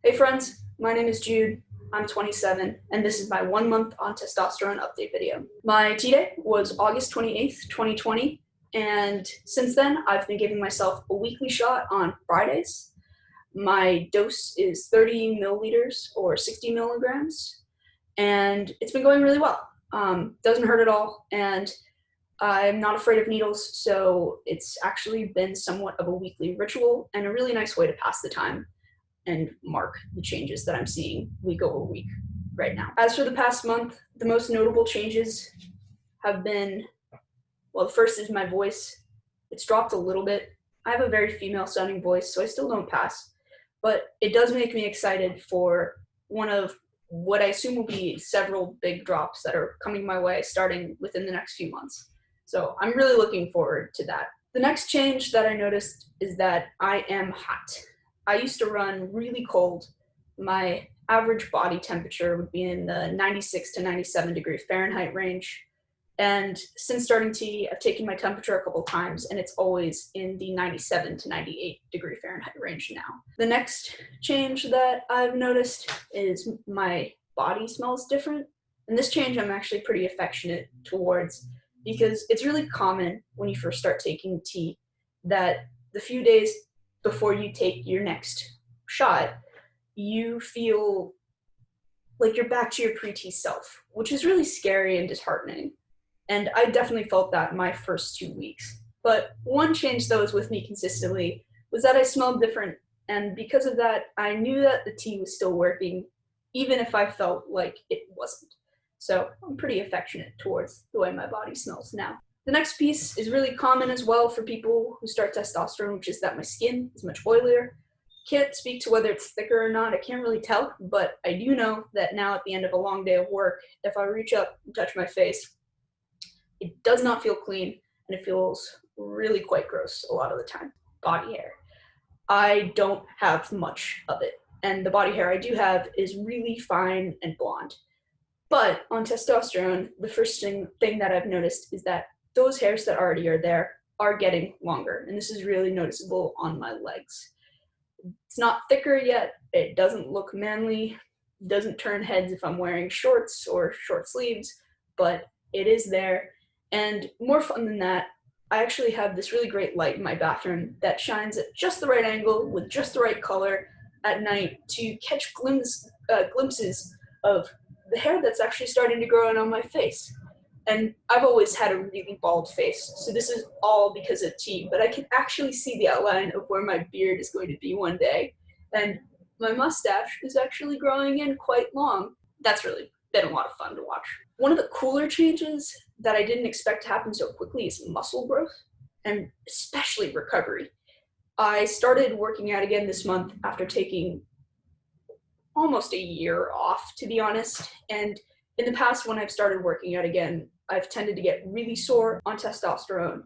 Hey friends, my name is Jude, I'm 27, and this is my 1 month on testosterone update video. My T-Day was August 28th, 2020, and since then I've been giving myself a weekly shot on Fridays. My dose is 30 milliliters or 60 milligrams, and it's been going really well. Doesn't hurt at all, and I'm not afraid of needles, so it's actually been somewhat of a weekly ritual and a really nice way to pass the time and mark the changes that I'm seeing week over week right now. As for the past month, the most notable changes have been, well, the first is my voice. It's dropped a little bit. I have a very female sounding voice, so I still don't pass, but it does make me excited for one of what I assume will be several big drops that are coming my way starting within the next few months. So I'm really looking forward to that. The next change that I noticed is that I am hot. I used to run really cold. My average body temperature would be in the 96 to 97 degree Fahrenheit range. And since starting T, I've taken my temperature a couple times, and it's always in the 97 to 98 degree Fahrenheit range now. The next change that I've noticed is my body smells different. And this change I'm actually pretty affectionate towards, because it's really common when you first start taking T that the few days before you take your next shot, you feel like you're back to your pre-T self, which is really scary and disheartening. And I definitely felt that my first 2 weeks. But one change that was with me consistently was that I smelled different. And because of that, I knew that the T was still working, even if I felt like it wasn't. So I'm pretty affectionate towards the way my body smells now. The next piece is really common as well for people who start testosterone, which is that my skin is much oilier. Can't speak to whether it's thicker or not, I can't really tell, but I do know that now at the end of a long day of work, if I reach up and touch my face, it does not feel clean, and it feels really quite gross a lot of the time. Body hair. I don't have much of it, and the body hair I do have is really fine and blonde. But on testosterone, the first thing that I've noticed is that those hairs that already are there are getting longer, and this is really noticeable on my legs. It's not thicker yet, it doesn't look manly, doesn't turn heads if I'm wearing shorts or short sleeves, but it is there. And more fun than that, I actually have this really great light in my bathroom that shines at just the right angle with just the right color at night to catch glimpses of the hair that's actually starting to grow in on my face. And I've always had a really bald face, so this is all because of T, but I can actually see the outline of where my beard is going to be one day. And my mustache is actually growing in quite long. That's really been a lot of fun to watch. One of the cooler changes that I didn't expect to happen so quickly is muscle growth, and especially recovery. I started working out again this month after taking almost a year off, to be honest, and in the past when I've started working out again, I've tended to get really sore on testosterone.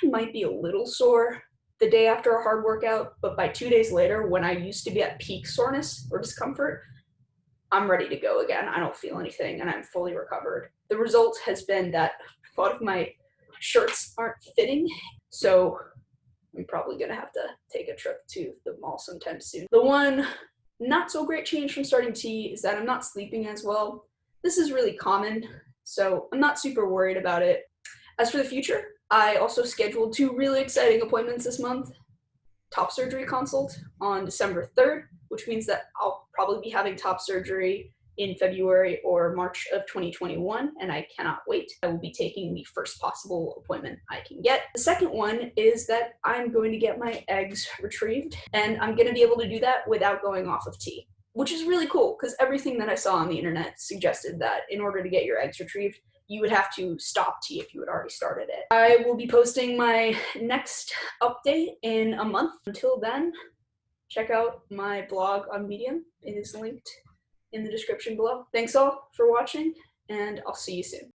I might be a little sore the day after a hard workout, but by 2 days later, when I used to be at peak soreness or discomfort, I'm ready to go again. I don't feel anything and I'm fully recovered. The result has been that a lot of my shirts aren't fitting, so I'm probably gonna have to take a trip to the mall sometime soon. The one not so great change from starting T is that I'm not sleeping as well. This is really common, so I'm not super worried about it. As for the future, I also scheduled 2 really exciting appointments this month. Top surgery consult on December 3rd, which means that I'll probably be having top surgery in February or March of 2021, and I cannot wait. I will be taking the first possible appointment I can get. The second one is that I'm going to get my eggs retrieved, and I'm going to be able to do that without going off of T, which is really cool because everything that I saw on the internet suggested that in order to get your eggs retrieved, you would have to stop T if you had already started it. I will be posting my next update in a month. Until then, check out my blog on Medium. It is linked in the description below. Thanks all for watching, and I'll see you soon.